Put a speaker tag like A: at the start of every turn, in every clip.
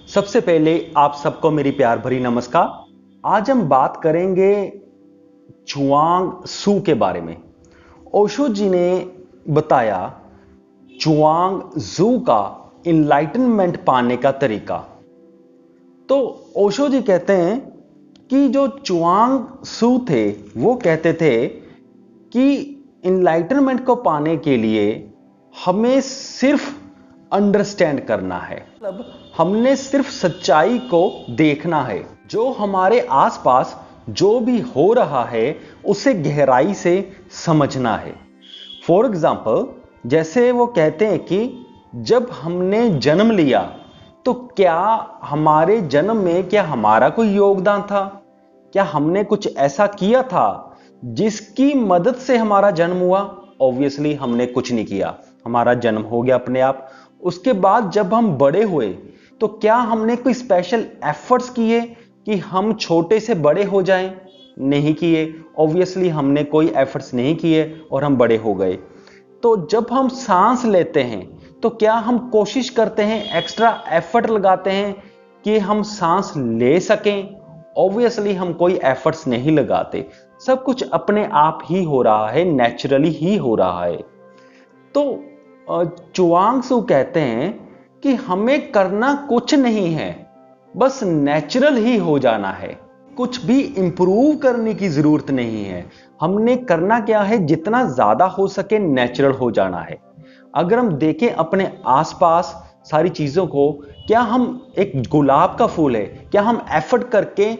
A: सबसे पहले आप सबको मेरी प्यार भरी नमस्कार। आज हम बात करेंगे चुआंग सू के बारे में। ओशो जी ने बताया चुआंग जू का इनलाइटनमेंट पाने का तरीका। तो ओशो जी कहते हैं कि जो चुआंग सू थे वो कहते थे कि इनलाइटनमेंट को पाने के लिए हमें सिर्फ अंडरस्टैंड करना है, मतलब हमने सिर्फ सच्चाई को देखना है। जो हमारे आसपास जो भी हो रहा है उसे गहराई से समझना है। फॉर एग्जाम्पल, जैसे वो कहते हैं कि जब हमने जन्म लिया तो क्या हमारे जन्म में क्या हमारा कोई योगदान था? क्या हमने कुछ ऐसा किया था जिसकी मदद से हमारा जन्म हुआ? ऑब्वियसली हमने कुछ नहीं किया, हमारा जन्म हो गया अपने आप। उसके बाद जब हम बड़े हुए तो क्या हमने कोई स्पेशल एफर्ट्स किए कि हम छोटे से बड़े हो जाएं? नहीं किए। ऑब्वियसली हमने कोई एफर्ट्स नहीं किए और हम बड़े हो गए। तो जब हम सांस लेते हैं तो क्या हम कोशिश करते हैं, एक्स्ट्रा एफर्ट लगाते हैं कि हम सांस ले सकें? ऑब्वियसली हम कोई एफर्ट्स नहीं लगाते। सब कुछ अपने आप ही हो रहा है, नेचुरली ही हो रहा है। तो चुआंग सू कहते हैं कि हमें करना कुछ नहीं है, बस नेचुरल ही हो जाना है। कुछ भी इंप्रूव करने की जरूरत नहीं है। हमने करना क्या है, जितना ज्यादा हो सके नेचुरल हो जाना है। अगर हम देखें अपने आसपास सारी चीजों को, क्या हम एक गुलाब का फूल है, क्या हम एफर्ट करके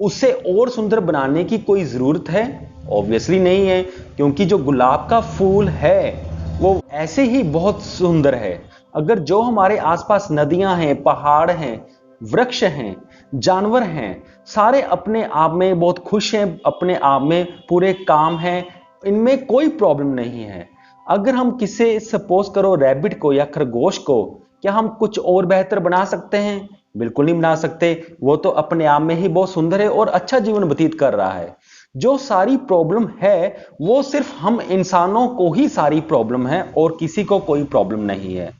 A: उसे और सुंदर बनाने की कोई जरूरत है? ऑब्वियसली नहीं है, क्योंकि जो गुलाब का फूल है वो ऐसे ही बहुत सुंदर है। अगर जो हमारे आसपास नदियां हैं, पहाड़ हैं, वृक्ष हैं, जानवर हैं, सारे अपने आप में बहुत खुश हैं, अपने आप में पूरे काम हैं, इनमें कोई प्रॉब्लम नहीं है। अगर हम किसी सपोज करो रैबिट को या खरगोश को, क्या हम कुछ और बेहतर बना सकते हैं? बिल्कुल नहीं बना सकते। वो तो अपने आप में ही बहुत सुंदर है और अच्छा जीवन व्यतीत कर रहा है। जो सारी प्रॉब्लम है वो सिर्फ हम इंसानों को ही सारी प्रॉब्लम है और किसी को कोई प्रॉब्लम नहीं है।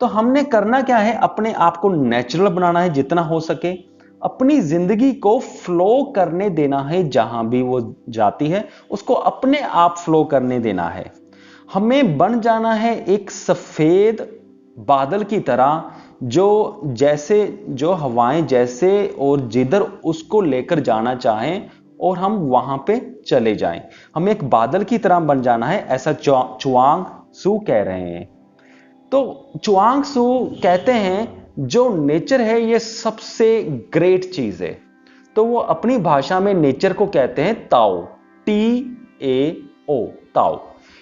A: तो हमने करना क्या है, अपने आप को नेचुरल बनाना है जितना हो सके। अपनी जिंदगी को फ्लो करने देना है, जहां भी वो जाती है उसको अपने आप फ्लो करने देना है। हमें बन जाना है एक सफेद बादल की तरह, जो हवाएं जैसे और जिधर उसको लेकर जाना चाहें और हम वहां पे चले जाएं। हमें एक बादल की तरह बन जाना है, ऐसा चुआंग सू कह रहे हैं। तो चुआंग सू कहते हैं जो नेचर है ये सबसे ग्रेट चीज है। तो वो अपनी भाषा में नेचर को कहते हैं ताओ, TAO, ताओ।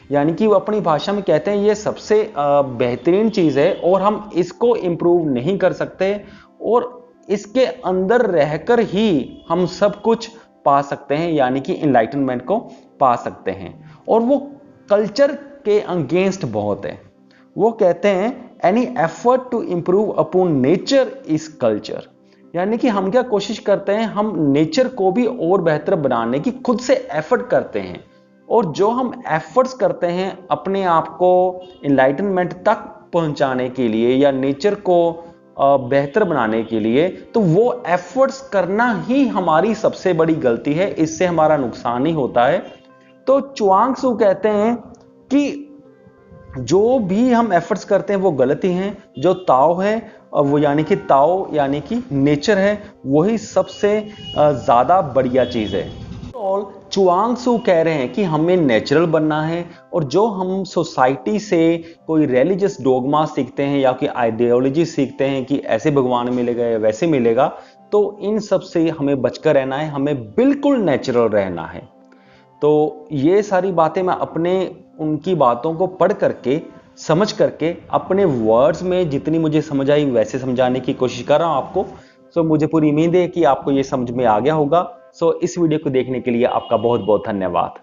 A: यानी कि वो अपनी भाषा में कहते हैं ये सबसे बेहतरीन चीज है और हम इसको इंप्रूव नहीं कर सकते और इसके अंदर रहकर ही हम सब कुछ पा सकते हैं, यानी कि इनलाइटनमेंट को पा सकते हैं। और वो कल्चर के अगेंस्ट बहुत है। वो कहते हैं any effort to improve upon nature is culture. यानी कि हम क्या कोशिश करते हैं, हम नेचर को भी और बेहतर बनाने की खुद से एफर्ट करते हैं। और जो हम एफर्ट्स करते हैं अपने आप को इनलाइटनमेंट तक पहुंचाने के लिए या नेचर को बेहतर बनाने के लिए, तो वो एफर्ट्स करना ही हमारी सबसे बड़ी गलती है। इससे हमारा नुकसान ही होता है। तो चुआंग सू कहते हैं कि जो भी हम एफर्ट्स करते हैं वो गलती हैं। जो ताओ है वो यानी कि ताओ यानी कि नेचर है, वही सबसे ज्यादा बढ़िया चीज है। और चुआंग सू कह रहे हैं कि हमें नेचुरल बनना है। और जो हम सोसाइटी से कोई रिलीजियस डोगमा सीखते हैं या कोई आइडियोलॉजी सीखते हैं कि ऐसे भगवान मिलेगा या वैसे मिलेगा, तो इन सब से हमें बचकर रहना है, हमें बिल्कुल नेचुरल रहना है। तो ये सारी बातें मैं अपने उनकी बातों को पढ़ करके, समझ करके, अपने वर्ड्स में जितनी मुझे समझ आई वैसे समझाने की कोशिश कर रहा हूं आपको। सो मुझे पूरी उम्मीद है कि आपको ये समझ में आ गया होगा। सो इस वीडियो को देखने के लिए आपका बहुत बहुत धन्यवाद।